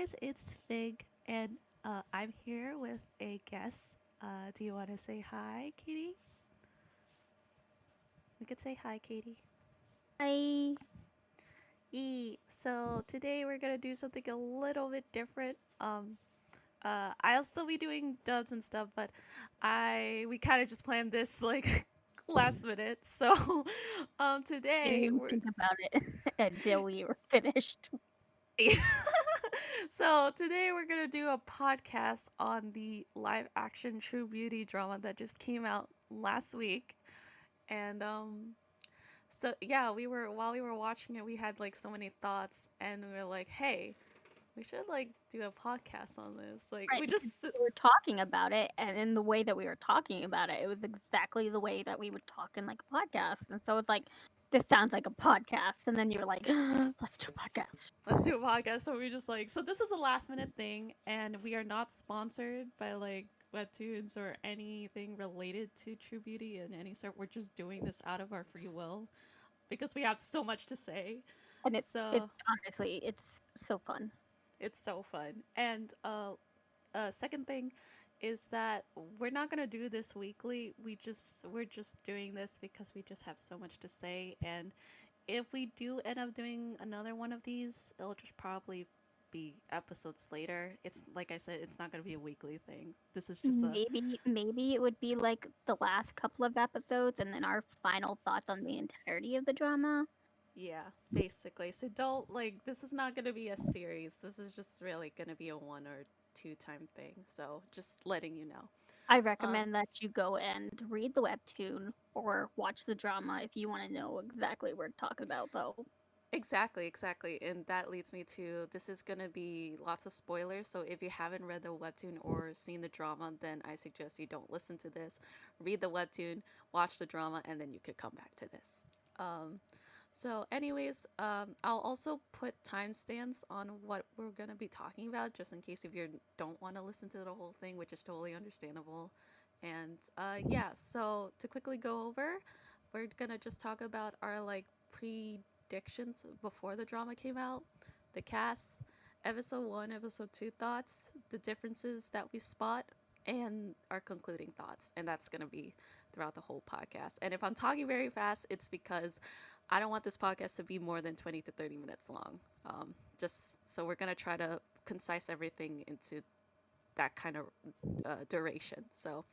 guys, it's Fig, and I'm here with a guest. Do you want to say hi, Katie? We could say hi, Katie. I So today we're gonna do something a little bit different. I'll still be doing dubs and stuff, but we kind of just planned this like last minute. So, didn't today even we're think about it until we were finished. so today we're gonna do a podcast on the live action True Beauty drama that just came out last week, and so yeah, we were while we were watching it, we had like so many thoughts, and we were like, hey, we should like do a podcast on this. Like Right, we because just we were talking about it, and in the way that we were talking about it, it was exactly the way that we would talk in like a podcast. And so it's like, this sounds like a podcast. And then you're like, let's do a podcast. let's do a podcast. So we just like, so this is a last minute thing, and we are not sponsored by like Webtoons or anything related to True Beauty in any sort. We're just doing this out of our free will because we have so much to say. And it's So honestly, it's so fun. it's so fun. And second thing is that we're not gonna do this weekly. We're just doing this because we just have so much to say. And if we do end up doing another one of these, it'll just probably be episodes later. It's like I said, it's not gonna be a weekly thing. This is just a Maybe it would be like the last couple of episodes, and then our final thoughts on the entirety of the drama. yeah, basically. So don't like this is not gonna be a series. This is just really gonna be a one or two time thing. So just letting you know. I Um, recommend that you go and read the webtoon or watch the drama if you want to know exactly what we're talking about, though. exactly, exactly. And that leads me to this is gonna be lots of spoilers. So if you haven't read the webtoon or seen the drama, then I suggest you don't listen to this. Read the webtoon, watch the drama, and then you could come back to this. Um, anyways, I'll also put timestamps on what we're gonna be talking about, just in case if you don't want to listen to the whole thing, which is totally understandable. And yeah, so to quickly go over, we're gonna just talk about our like predictions before the drama came out, the cast, episode one, episode two thoughts, the differences that we spot, and our concluding thoughts. And that's gonna be throughout the whole podcast. And if I'm talking very fast, it's because I don't want this podcast to be more than 20 to 30 minutes long. Just so we're going to try to concise everything into that kind of duration. So,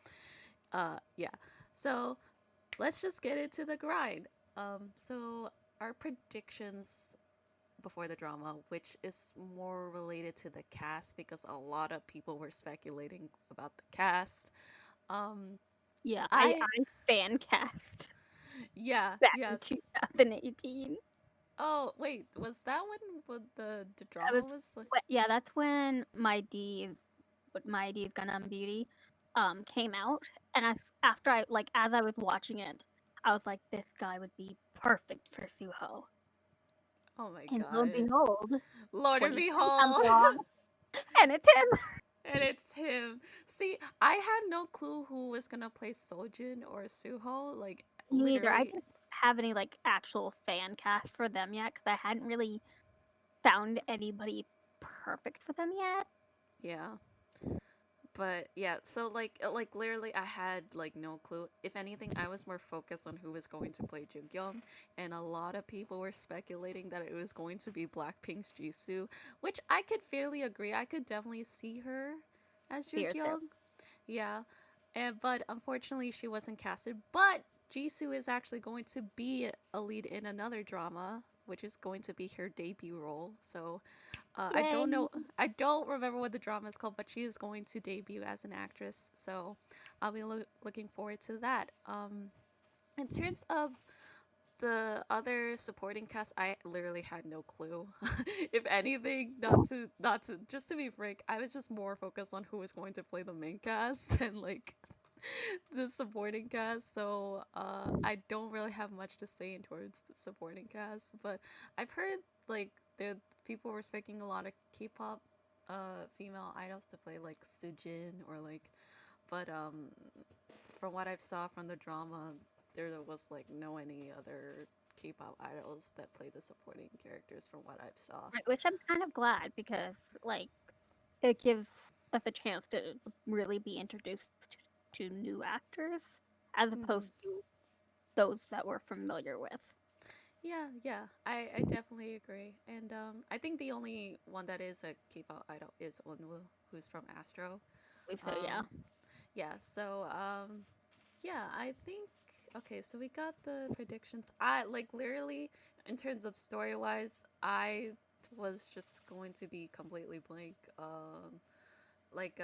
yeah. So, let's just get into the grind. So, our predictions before the drama, which is more related to the cast because a lot of people were speculating about the cast. Um, Yeah, I, I fan cast yeah, back in yes. 2018. Oh, wait, was that when the That drama was was like, yeah, that's when my D's Gundam Beauty came out, and after I like as I was watching it, I was like, this guy would be perfect for Suho. oh my And lo and god. behold, Lord and 2020 comes behold. along, and it's him. And it's him. See, I had no clue who was gonna play Sojin or Suho. Like, Me neither. I literally, didn't have any like actual fan cast for them yet because I hadn't really found anybody perfect for them yet. yeah. But yeah, so like literally I had like no clue. If anything, I was more focused on who was going to play Jungyeon, and a lot of people were speculating that it was going to be Blackpink's Jisoo, which I could fairly agree. I could definitely see her as See her too. Jungyeon. Yeah. But unfortunately she wasn't casted. But Jisoo is actually going to be a lead in another drama, which is going to be her debut role. So I Yay! don't know. I don't remember what the drama is called, but she is going to debut as an actress. So I'll be looking forward to that. In terms of the other supporting cast, I literally had no clue. If anything, not to just to be frank, I was just more focused on who was going to play the main cast and like the supporting cast. So I don't really have much to say in towards the supporting cast, but I've heard like there people were expecting a lot of K-pop female idols to play like Sujin or like, but from what I've saw from the drama, there was like no any other K-pop idols that play the supporting characters from what I've saw. Right, which I'm kind of glad because like it gives us a chance to really be introduced to new actors as Hmm. opposed to those that we're familiar with. Yeah, yeah, I definitely agree. And I think the only one that is a K-pop idol is Onwoo, who's from Astro. So yeah, Um, yeah, so yeah, I think okay, so we got the predictions. I like literally in terms of story wise, I was just going to be completely blank. Like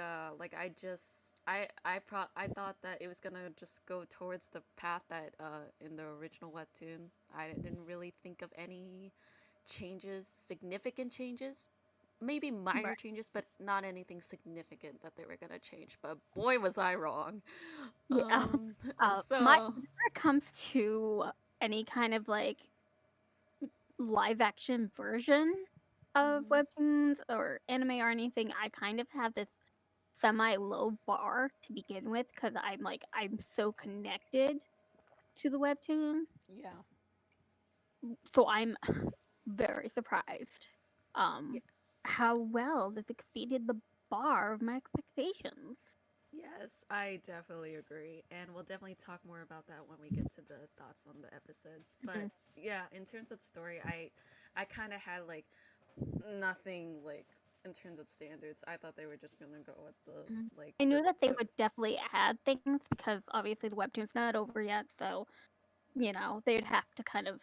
I thought that it was gonna just go towards the path that in the original webtoon. I didn't really think of any changes, significant changes, maybe minor right. changes, but not anything significant that they were gonna change. But boy, was I wrong. Yeah. Um, My so whenever it comes to any kind of like live action version of mhm, webtoons or anime or anything, I kind of have this semi low bar to begin with because I'm so connected to the webtoon. yeah, So I'm very surprised yeah, how well this exceeded the bar of my expectations. yes, I definitely agree, and we'll definitely talk more about that when we get to the thoughts on the episodes. But Mhm, yeah, in terms of story, I kind of had like nothing like in terms of standards. I thought they were just gonna go with the mhm. like I knew that they would definitely add things because obviously the webtoon's not over yet, so they'd have to kind of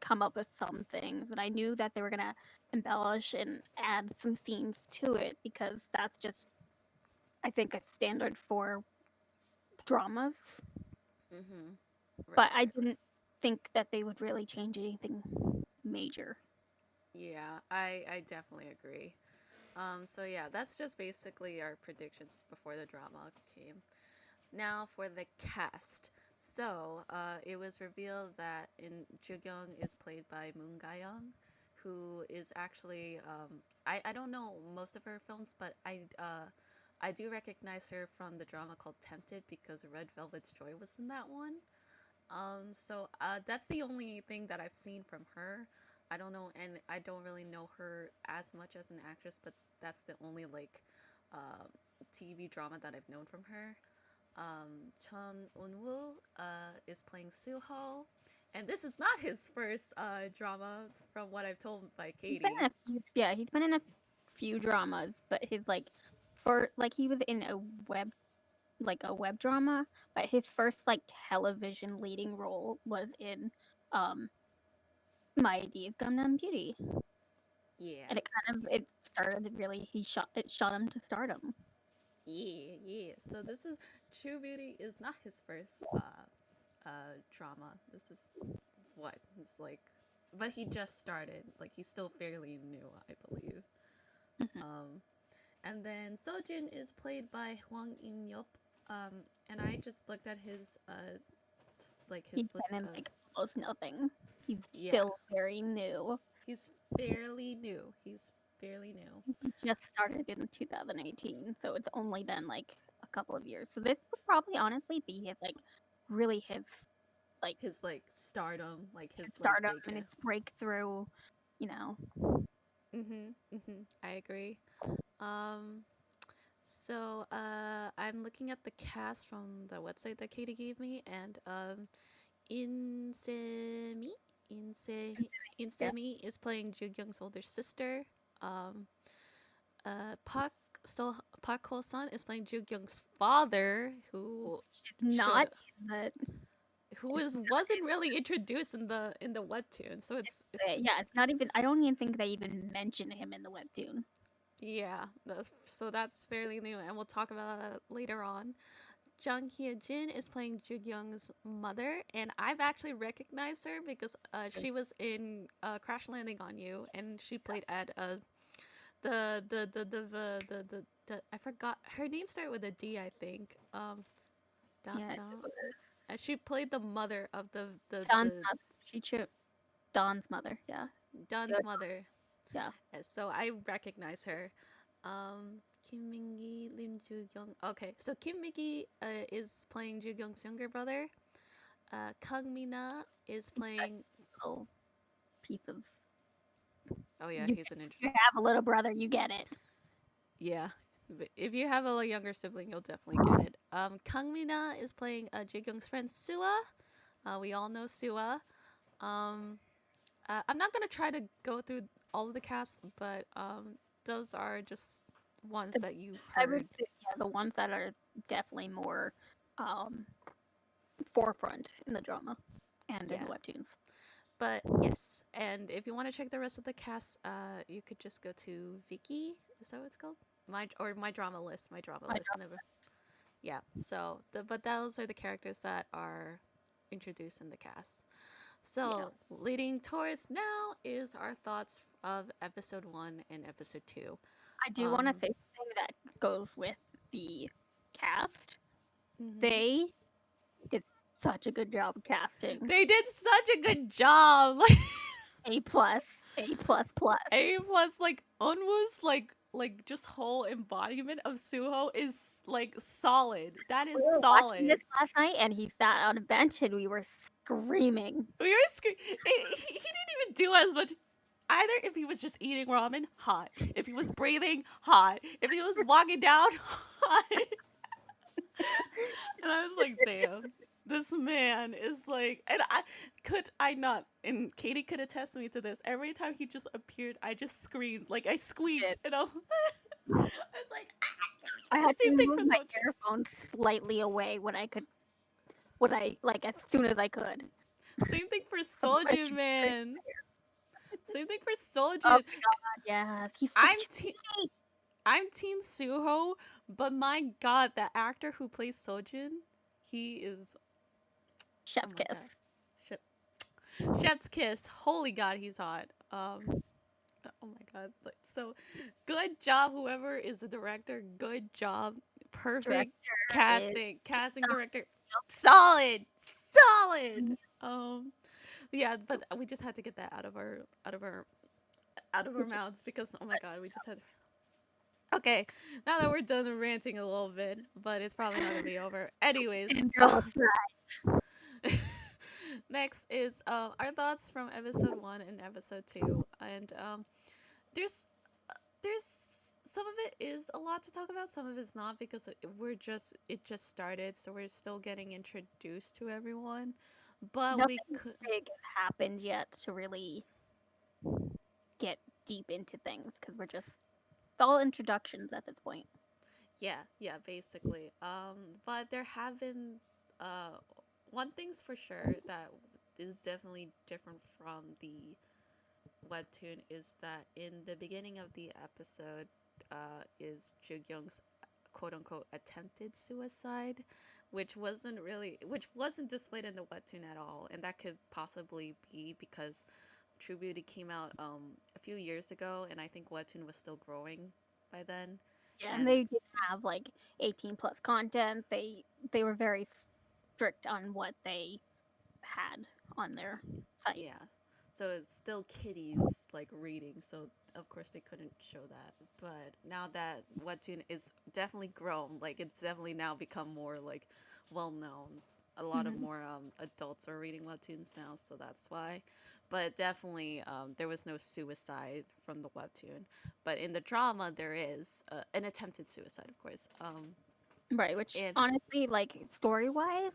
come up with some things. And I knew that they were gonna embellish and add some scenes to it because that's just I think a standard for dramas. mm-hmm. But Right, I right, right. didn't think that they would really change anything major. Yeah, I definitely agree. So yeah, that's just basically our predictions before the drama came. Now for the cast. So it was revealed that in Jugyung is played by Moon Ga-young, who is actually I don't know most of her films, but I do recognize her from the drama called Tempted because Red Velvet's Joy was in that one. So that's the only thing that I've seen from her. I don't know, and I don't really know her as much as an actress, but that's the only like uh, TV drama that I've known from her. Chun Eun-woo is playing Soo-ho, and this is not his first drama, from what I've told by He's been Katie. in a few, yeah, he's been in a few dramas, but his for he was in a web drama, but his first television leading role was in um My D's Gundam Beauty, Yeah, and it started really it shot him to stardom. yeah, yeah. So this is True Beauty is not his first drama. This is what it's like, but he just started. Like he's still fairly new, I believe. Mhm. Um, and then Sojin is played by Hwang In Yup. And I just looked at his like He's his list been in of almost nothing. He's yeah. still very new. He's fairly new. He's fairly new. He just started in 2018, so it's only been a couple of years. So this would probably honestly be his really like His like stardom, like his his like stardom big and yeah. its breakthrough. You know, I agree. Um, so I'm looking at the cast from the website that Katie gave me, and Insemi, Inse, yeah, Insemi is playing Jugyung's older sister. Um, Park Park Ho Sun is playing Jugyung's father, who she's should not in the. who It's is wasn't really introduced in the webtoon. So it's yeah, it's not even. I don't even think they even mention him in the webtoon. yeah, so that's fairly new, and we'll talk about that later on. Jung Hye Jin is playing Jugyung's mother, and I've actually recognized her because she was in Crash Landing on You, and she played at the I forgot her name started with a D, I think. Da, Yeah, da, it was and she played the mother of Don's the mother. She chose Don's mother. Yeah, Dun's good. mother. Yeah, So I recognize her. Kim Min-gi, Lim Ju-kyung. Okay, so Kim Min-gi is playing Ju-kyung's younger brother. Kang Mina is playing. little piece of Oh yeah, you. he's an You interesting. have a little brother, you get it. Yeah. But if you have a younger sibling, you'll definitely get it. Kangmina is playing Jae-kyung's friend Sua. We all know Sua. Um, I'm not gonna try to go through all of the cast, but those are just ones The, that you've I would heard. say, yeah, the ones that are definitely more um, forefront in the drama and in the Yeah, webtoons. but yes. And if you want to check the rest of the cast, you could just go to Viki. Is that what it's called? My drama list. My drama My list. Never. Yeah. So but those are the characters that are introduced in the cast. yeah, So leading towards now is our thoughts of episode 1 and episode 2. I do want to Um, say something that goes with the cast. mhm. They did such a good job casting. They did such a good job. A plus, A plus plus. A plus, like Unwoo's like just whole embodiment of Suho is like solid. That We is were watching this solid. last night, and he sat on a bench, and we were screaming. We were he didn't even do as much. Either if he was just eating ramen, hot. If he was breathing, hot. If he was walking down, hot. And I was like, damn, this man is like, and I not, and Katie could attest me to this. Every time he just appeared, I just screamed, like I Did. squeaked, and I was like, I had to same thing move for my Sochi. earphones slightly away when I could, when I like as soon as I could. Same thing for Otherwise, Soljin, she'd be straight. man. Same thing for Oh Soljin. my god, yes, he's I'm such te- a I'm Team Suho, but my God, the actor who plays Sojin, he is, oh chef my God, kiss. Chef's kiss. Holy God, he's hot. Oh my God, like so, good job, whoever is the director. Good job, perfect Director is casting director, solid, solid. um, Yeah, but we just had to get that out of our mouths because oh my God, we just had. Okay, now that we're done ranting a little bit, but it's probably not gonna be over. Anyways, and girl side. next is our thoughts from episode 1 and episode 2, and there's some of it is a lot to talk about, some of it's not because it just started, so we're still getting introduced to everyone. But we Nothing could, big has happened yet to really get deep into things because we're just it's all introductions at this point. yeah, basically. But there have been uh one thing's for sure that is definitely different from the webtoon is that in the beginning of the episode is Ju-Young's quote unquote attempted suicide, which wasn't displayed in the webtoon at all, and that could possibly be because True Beauty came out a few years ago, and I think webtoon was still growing by then, Yeah, and and they didn't have like 18 plus content. They were very strict on what they had on their site. yeah, so it's still kiddies like reading, so of course they couldn't show that. But now that webtoon is definitely grown, like it's definitely now become more like well known. A lot of Hmm. more adults are reading webtoons now, so that's why. But definitely, there was no suicide from the webtoon. But in the drama, there is an attempted suicide, of course. Right, which And honestly, like story wise,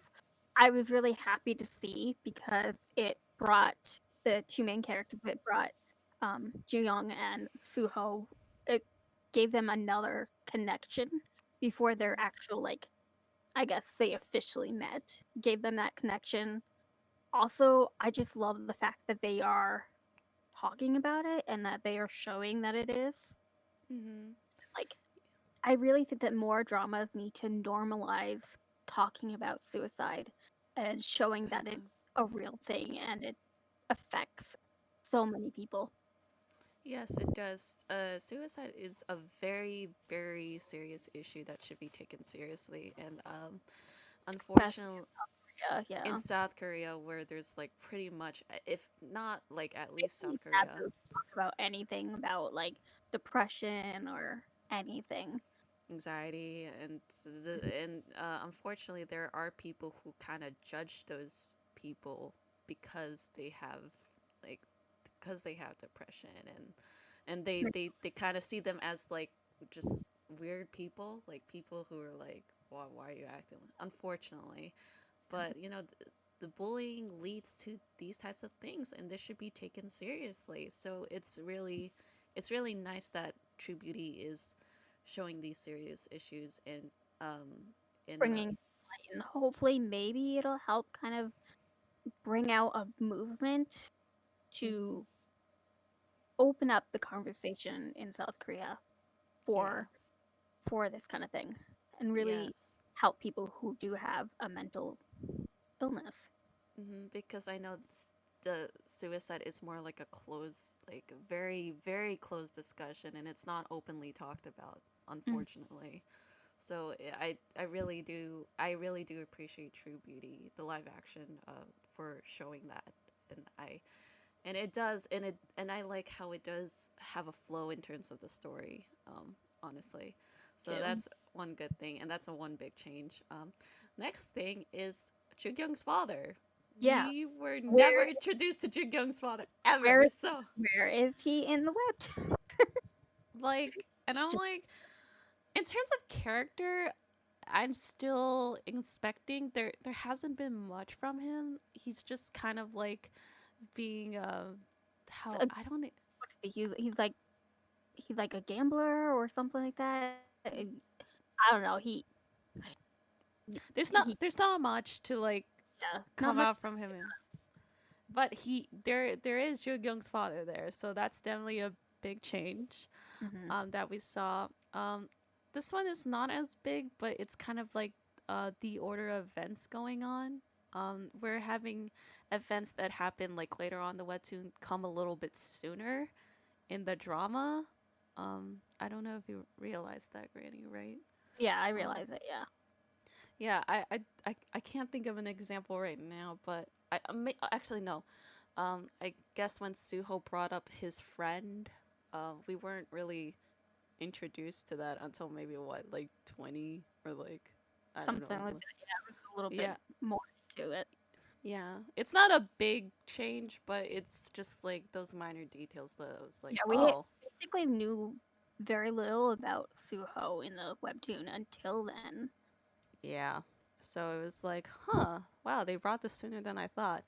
I was really happy to see because it brought the two main characters. It brought Young and Suho. It gave them another connection before their mhm, actual like I guess they officially met. Gave them that connection. Also, I just love the fact that they are talking about it and that they are showing that it is. mhm, Like, I really think that more dramas need to normalize talking about suicide and showing that it's exactly. a real thing and it affects so many people, Yes, it does. Suicide is a very, very serious issue that should be taken seriously. And especially unfortunately, in yeah. South Korea, where there's like pretty much, if not like at least It's really South Korea, taboo to talk about anything about like depression or anything. anxiety, and unfortunately, there are people who kind of judge those people because they have like because they have depression, and they kind of see them as like just weird people, like people who are like, why are you acting, unfortunately. But the bullying leads to these types of things, and this should be taken seriously. So it's really nice that True Beauty is showing these serious issues um in Bringing light, and hopefully maybe it'll help kind of bring out a movement mhm, to open up the conversation in South Korea yeah, for this kind of thing, and yeah. really help people who do have a mental illness. Because I know the suicide is more like a close, like a very, very close discussion, and it's not openly talked about, Mm, unfortunately. So I really do appreciate True Beauty, the live action, for showing that, and it does, and I like how it does have a flow in terms of the story, honestly. So too. that's one good thing, and that's a one big change. Next thing is Jugyung's father. Yeah, We were never where introduced to Jugyung's father ever, where so where is he in the web? like, and I'm Just like, in terms of character, I'm still inspecting. There hasn't been much from him. He's just kind of like being how a, I don't e, what is he? He's like a gambler or something like that. I don't know. He there's not much to like yeah, not come much. out from him, but there is Jo Young's father there, so that's definitely a big change Hmm. that we saw. This one is not as big, but it's kind of like the order of events going on. We're having events that happen like later on the webtoon come a little bit sooner in the drama. I don't know if you realize that, Granny, right? Yeah, I Um, realize it. Yeah. yeah, I can't think of an example right now, but actually no. I guess when Suho brought up his friend, we weren't really introduced to that until maybe what, like 20 or like I don't Something know. like that. Yeah, with a little bit Yeah, more to it. yeah. It's not a big change, but it's just like those minor details that I was like, Yeah, we oh, basically knew very little about Suho in the webtoon until then. yeah. So it was like, huh, wow, they brought this sooner than I thought.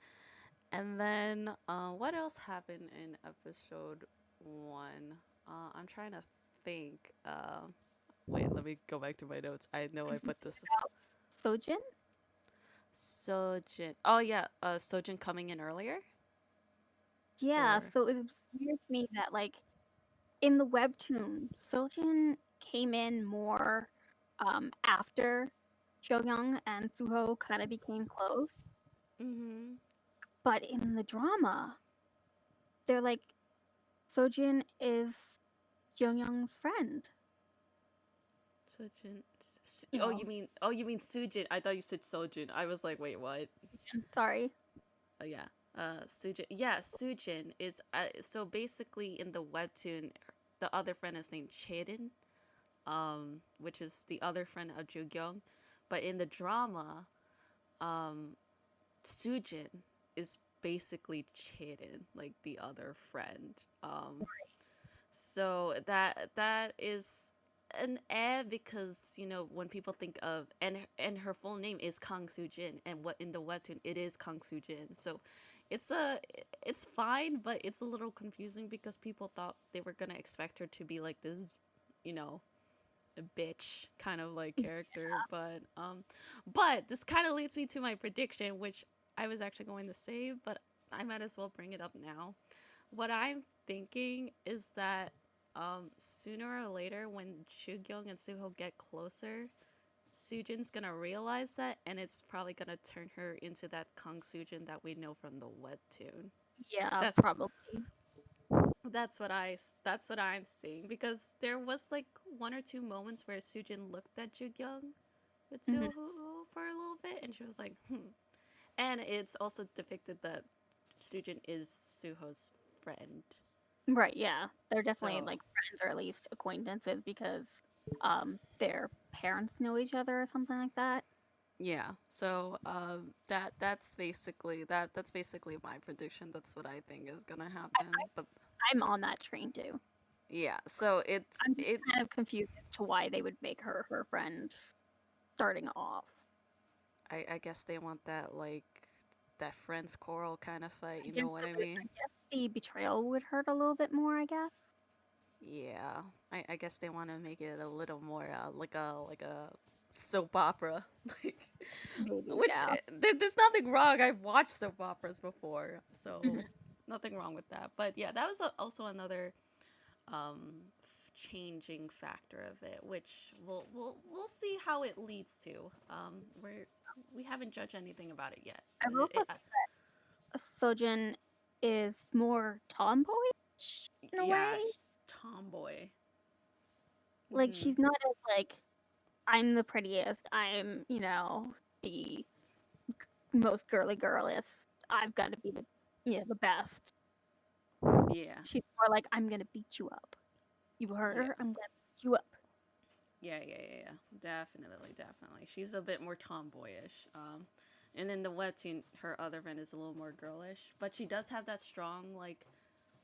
And then, what else happened in episode one? I'm trying to think. Wait, let me go back to my notes. I know I Is put this. about Sojin? Sojin. Oh yeah, Sojin coming in earlier, Yeah, or so it was weird to me that like in the webtoon, Sojin came in more after Young and Suho kind of became close. mm-hmm. But in the drama, they're like Sojin is Young's friend. Sojin. You Oh, know, you mean Sujin? I thought you said Sojin. I was like, wait, what? sorry. Oh yeah. Sujin. Yeah, Sujin is so basically in the webtoon, the other friend is named Chaden, which is the other friend of Jugyong. But in the drama, um, Sujin is basically Chaden, like the other friend. So that is an because when people think of and her full name is Kang Soo-jin, and what in the webtoon it is Kang Soo-jin. So it's a it's fine, but it's a little confusing because people thought they were gonna expect her to be like this, you know, a bitch kind of like character. But this kind of leads me to my prediction, which I was actually going to save, but I might as well bring it up now. What I'm thinking is that sooner or later, when Chugyong and Suho get closer, Sujin's gonna realize that, and it's probably gonna turn her into that Kang Sujin that we know from the webtoon. Yeah, That's probably. that's what I'm seeing, because there was like one or two moments where Sujin looked at Jugyong with Hmm. Suho for a little bit, and she was like, hmm. And it's also depicted that Sujin is Suho's friend. Right, yeah. They're definitely So like friends or at least acquaintances because their parents know each other or something like that. Yeah. So that's basically my prediction. That's what I think is gonna happen. But I'm on that train too. yeah, so I'm just kind of confused as to why they would make her friend starting off. I guess they want that like that friends quarrel kind of fight, I you guess know what I I mean? guess the betrayal would hurt a little bit more, I guess. Yeah. I guess they want to make it a little more like a soap opera. Like Maybe, which yeah. there's nothing wrong. I've watched soap operas before, so Mhm. nothing wrong with that. But yeah, that was also another changing factor of it, which we'll see how it leads to. We haven't judged anything about it yet, I but will also say that Sojin is more tomboyish in a way. yeah, tomboy. Like Hmm. she's not as like I'm the prettiest. I'm, the most girly girliest. I've got to be the best. Yeah, She's more like I'm gonna beat you up. You heard yeah, her? I'm gonna beat you up. yeah. Definitely, definitely. She's a bit more tomboyish. And then the webtoon, her other friend is a little more girlish, but she does have that strong like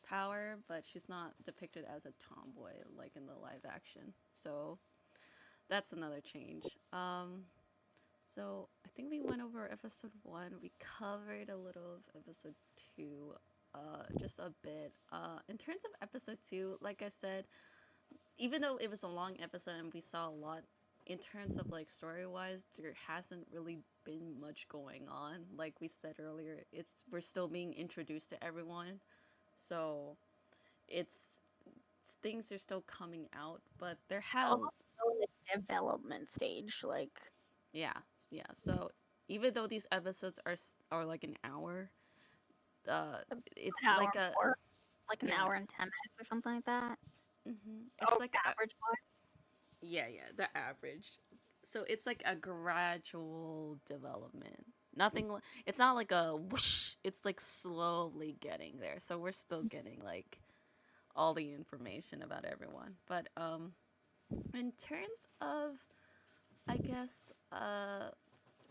power, but she's not depicted as a tomboy like in the live action. So that's another change. So I think we went over episode one. We covered a little of episode two, just a bit. In terms of episode two, like I said, even though it was a long episode and we saw a lot, in terms of like story wise, there hasn't really been much going on. Like we said earlier, it's we're still being introduced to everyone, so it's things are still coming out, but there have Almost still in the development stage. Like yeah, yeah. So even though these episodes are like an hour, uh, an it's hour like a more, like an yeah, hour and 10 minutes or something like that. it's Oh, like a average one. yeah, the average. So it's like a gradual development. Nothing. It's not like a whoosh. It's like slowly getting there. So we're still getting like all the information about everyone. But in terms of, I guess,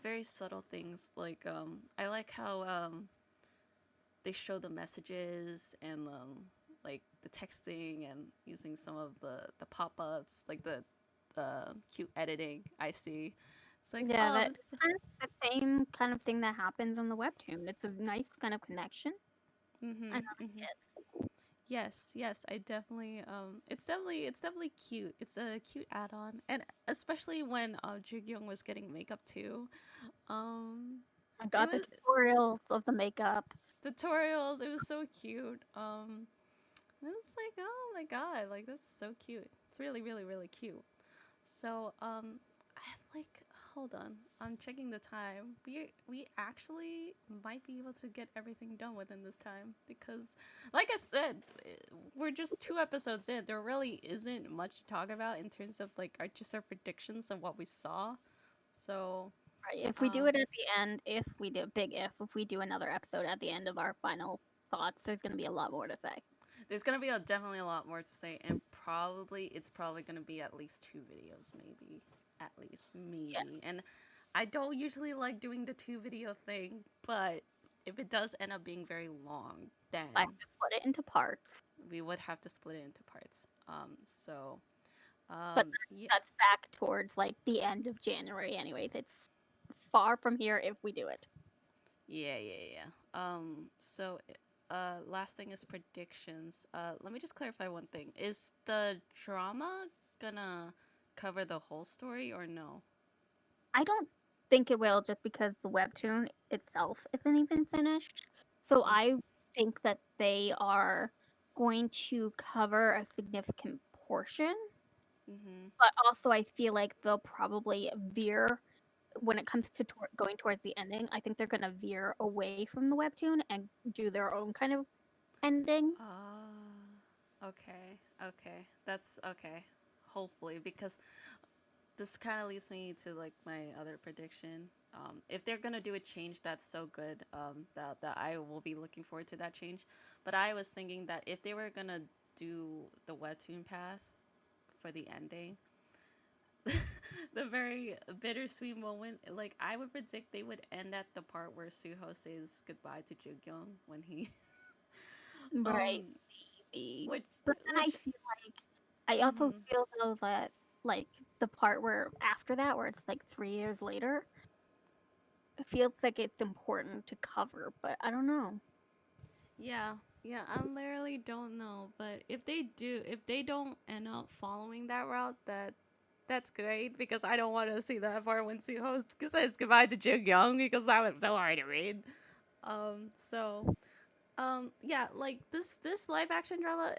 very subtle things like I like how they show the messages and like the texting and using some of the pop-ups like the cute editing I see. It's like, Yeah, oh, that this. it's kind of the same kind of thing that happens on the webtoon. It's a nice kind of connection. I Mhm. like Mhm. it. Yes, I definitely it's definitely cute. It's a cute add-on, and especially when Jigyung was getting makeup too. Um, I it got the was tutorials of the makeup. tutorials. It was so cute. It's like, oh my god, like this is so cute. It's really cute. So, I like hold on. I'm checking the time. We actually might be able to get everything done within this time because like I said, we're just two episodes in. There really isn't much to talk about in terms of like our just our predictions of what we saw. So, Right. If we do um it at the end, if we do another episode at the end of our final thoughts, there's gonna be a lot more to say. there's gonna be definitely a lot more to say, and probably it's probably gonna be at least two videos, maybe, at least Yeah. maybe. And I don't usually like doing the two video thing, but if it does end up being very long, I have then to split it into parts. we would have to split it into parts. But Yeah, that's back towards like the end of January anyways. It's far from here if we do it. yeah. Last thing is predictions. Let me just clarify one thing. Is the drama gonna cover the whole story or no? I don't think it will just because the webtoon itself isn't even finished. So I think that they are going to cover a significant portion, Mm-hmm. but also I feel like they'll probably veer when it comes to going towards the ending. I think they're going to veer away from the webtoon and do their own kind of ending. Okay. That's okay. Hopefully, because this kind of leads me to like my other prediction. If they're gonna do a change that's so good, that I will be looking forward to that change. But I was thinking that if they were gonna do the webtoon path for the ending, the very bittersweet moment. Like I would predict they would end at the part where Suho says goodbye to Jugyeong when he Right, um maybe. which But then I which feel like I also mhm. feel though that like the part where after that, where it's like 3 years later, it feels like it's important to cover, but I don't know. Yeah, yeah, I literally don't know, but if they do, if they don't end up following that route, that's great because I don't want to see that part when Suho says goodbye to Jung Young because that was so hard to read. So yeah, like this live action drama,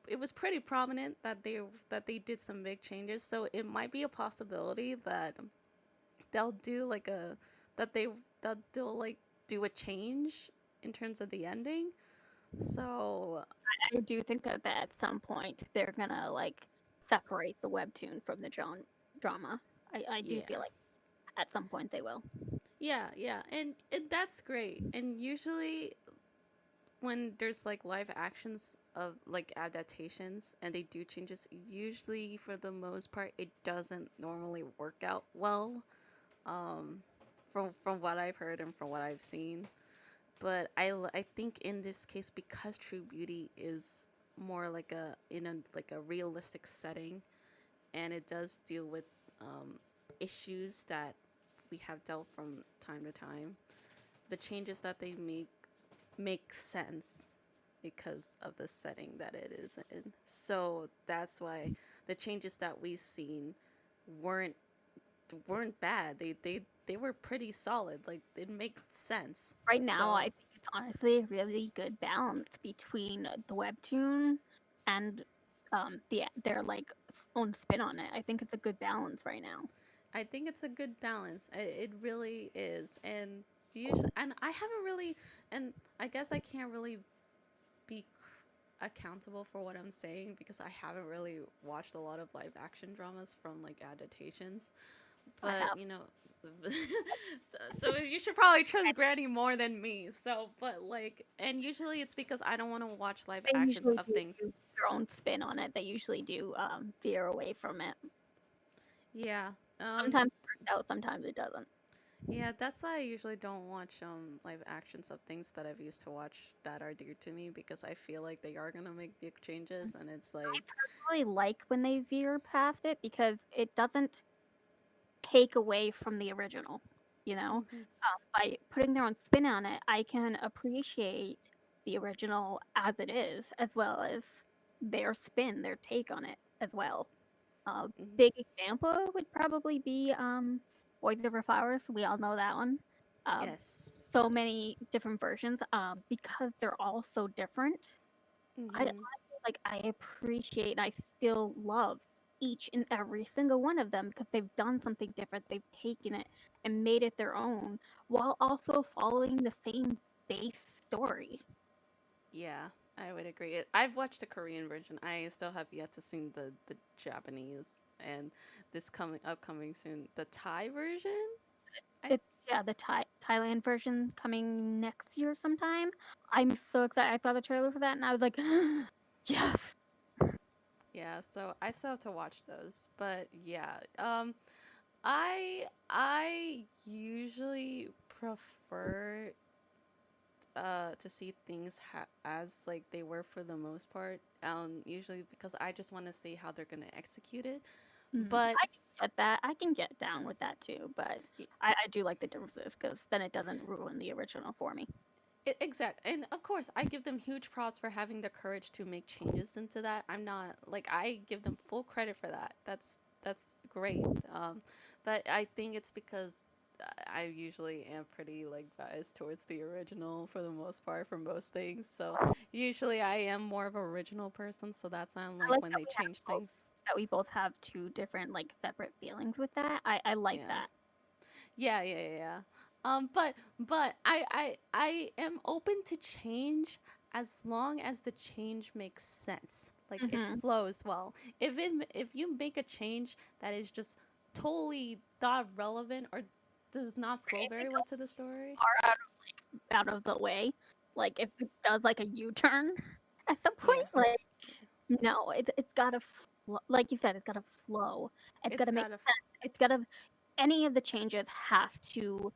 it was pretty prominent that they did some big changes, so it might be a possibility that they'll do like a that they that they'll like do a change in terms of the ending. So I do think that at some point they're gonna like separate the webtoon from the drama. I do yeah, feel like at some point they will. yeah, and that's great. And usually when there's like live actions of like adaptations and they do changes, usually for the most part it doesn't normally work out well. Um, from what I've heard and from what I've seen, but I think in this case because True Beauty is more like a in a like a realistic setting and it does deal with um, issues that we have dealt from time to time. The changes that they make sense because of the setting that it is in. So that's why the changes that we've seen weren't weren't bad. They were pretty solid. Like it makes sense. Right now, I So think it's honestly a really good balance between the webtoon and their like own spin on it. I think it's a good balance right now. I think it's a good balance. It really is. And usually, and I haven't really, and I guess I can't really be accountable for what I'm saying because I haven't really watched a lot of live action dramas from like adaptations. I But have. you know, so you should probably trust Granny more than me. So, but like, and usually it's because I don't want to watch live They actions usually of do things. their own spin on it. They usually do veer away from it. Yeah. Sometimes it works out, sometimes it doesn't. Yeah, that's why I usually don't watch live actions of things that I've used to watch that are dear to me because I feel like they are gonna make big changes and it's I like personally like when they veer past it because it doesn't take away from the original. You know, mhm, by putting their own spin on it, I can appreciate the original as it is, as well as their spin, their take on it as well. A mhm. big example would probably be Boys Over Flowers. We all know that one. Um, Yes. so many different versions because they're all so different. I Mhm. honestly, like, I appreciate and I still love each and every single one of them because they've done something different. They've taken it and made it their own while also following the same base story. Yeah, I would agree. I've watched the Korean version. I still have yet to see the Japanese and this coming upcoming soon. The Thai version? I It's yeah, the Thailand version coming next year sometime. I'm so excited. I saw the trailer for that and I was like, yes. yeah, so I still have to watch those. But yeah, I usually prefer to see things as like they were for the most part. Usually because I just want to see how they're gonna execute it. But I can get that. I can get down with that too, but y- I do like the differences because then it doesn't ruin the original for me. exact, and of course, I give them huge props for having the courage to make changes into that. I'm not like I give them full credit for that. That's great. But I think it's because I usually am pretty like biased towards the original for the most part for most things. So usually I am more of an original person. So that's why I'm I like like when that they we have change both things. that we both have two different like separate feelings with that. I like Yeah. that. Yeah. But I am open to change as long as the change makes sense. Like it Hmm. flows well. If you make a change that is just totally not relevant or does not flow If it very well goes to the story, far out of the way, like if it does like a U-turn at some yeah, point, like no, it's gotta. like you said, it's gotta flow. It's It's gotta make gotta sense. It's gotta any of the changes have to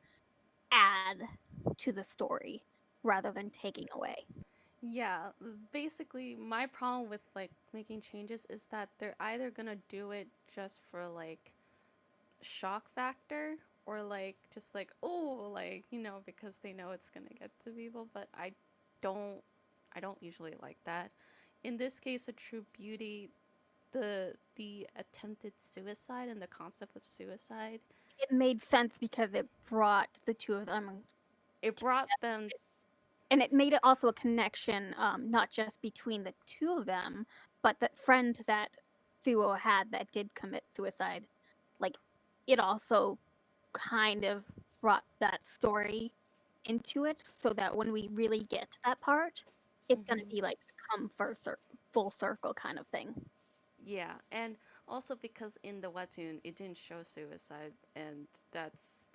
add to the story rather than taking away. Yeah, basically my problem with like making changes is that they're either gonna do it just for like shock factor or like just like oh like because they know it's gonna get to people, but don't I don't usually like that. In this case, a true beauty, the attempted suicide and the concept of suicide, It made sense because it brought the 2 of them it brought them. and it made it also a connection, not just between the 2 of them, but that friend that Suo had that did commit suicide. Like, it also kind of brought that story into it so that when we really get to that part, it's gonna Mhm. be like a come full circle kind of thing. Yeah, and also because in the webtoon it didn't show suicide, and that's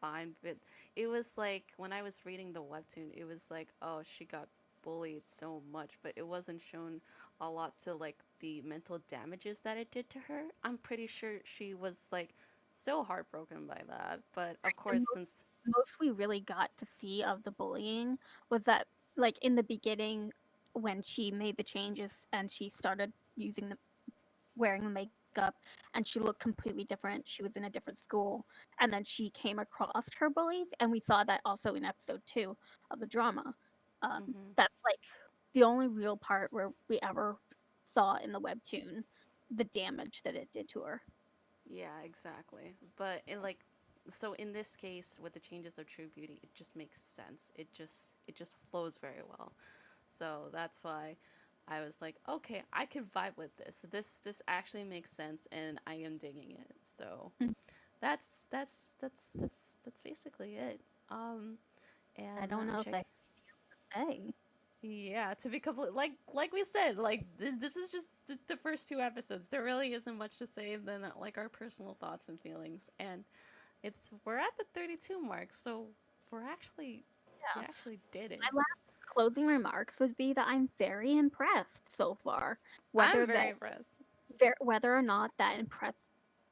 fine. But it was like when I was reading the webtoon, it was like, oh, she got bullied so much, but it wasn't shown a lot to like the mental damages that it did to her. I'm pretty sure she was like so heartbroken by that. But of The course, since most we really got to see of the bullying was that, like, in the beginning, when she made the changes and she started using the wearing the makeup and she looked completely different. She was in a different school, and then she came across her bullies, and we saw that also in episode 2 of the drama. mhm. That's like the only real part where we ever saw in the webtoon the damage that it did to her. Yeah, exactly. But in like so in this case with the changes of True Beauty, it just makes sense. It just flows very well. So that's why I was like, okay, I could vibe with this. This actually makes sense and I am digging it. So that's basically it. Um I and don't know if check I say. yeah, to be complete, like we said, like this is just the first two episodes. There really isn't much to say than like our personal thoughts and feelings, and we're at the 32 mark, so we Yeah. actually did it. My last closing remarks would be that I'm very impressed so far. I'm Whether very that impressed. whether or not that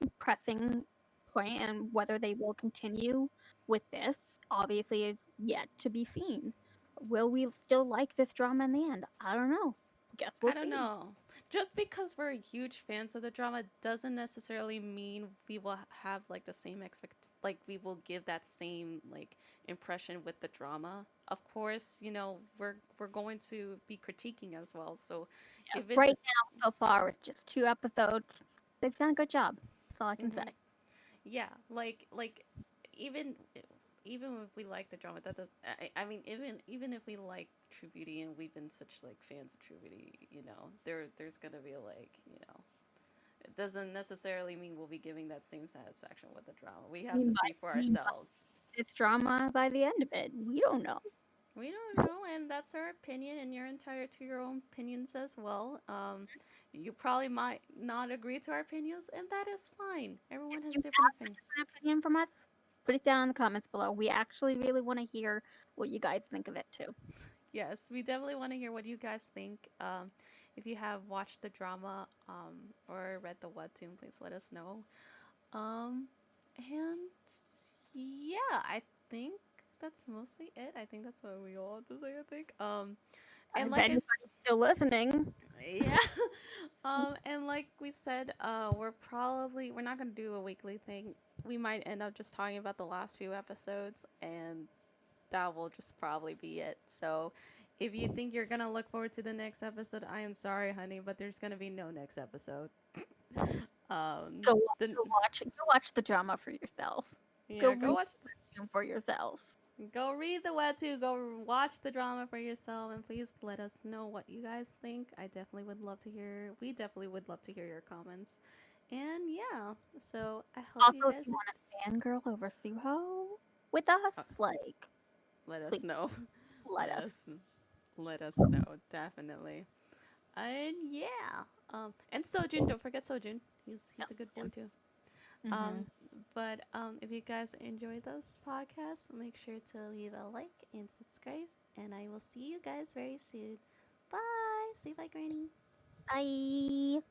impressing point and whether they will continue with this obviously is yet to be seen. Will we still like this drama in the end? I don't know. Guess we'll I don't see. know. Just because we're huge fans of the drama doesn't necessarily mean we will have like the same like we will give that same like impression with the drama. Of course, we're going to be critiquing as well. So Yeah, if it right now, so far, with just 2 episodes, they've done a good job. That's all I can say. mhm. Yeah, like even even if we like the drama, that does. I mean, even if we like True Beauty and we've been such like fans of True Beauty, there's gonna be like it doesn't necessarily mean we'll be giving that same satisfaction with the drama. We have to see for We might ourselves. this drama by the end of it. We don't know. We don't know, and that's our opinion, and you're entitled to your own opinions as well. You probably might not agree to our opinions, and that is fine. Everyone If has you different have a opinions. different opinion from us, put it down in the comments below. We actually really want to hear what you guys think of it too. Yes, we definitely want to hear what you guys think. If you have watched the drama or read the webtoon, please let us know. Um, and yeah, I think that's mostly it. I think that's what we all have to say. I think. And If like anybody's still listening, yeah, and like we said, we're not gonna do a weekly thing. We might end up just talking about the last few episodes, and that will just probably be it. So, if you think you're gonna look forward to the next episode, I am sorry, honey, but there's gonna be no next episode. go Then watch the drama for yourself. Go yeah, read the Webtoon for yourself. go read the webtoon, go watch the drama for yourself, and please let us know what you guys think. I definitely would love to hear. We definitely would love to hear your comments. And yeah, so I hope you Also, if guys you want to fangirl over Suho with us, uh, like, let us please know. let let us. us let us know definitely. And yeah, and Sojin, don't forget Sojin. He's Yes. a good boy too. Mm-hmm. Um, but if you guys enjoyed this podcast, make sure to leave a like and subscribe. And I will see you guys very soon. Bye. Say bye, Granny. Bye.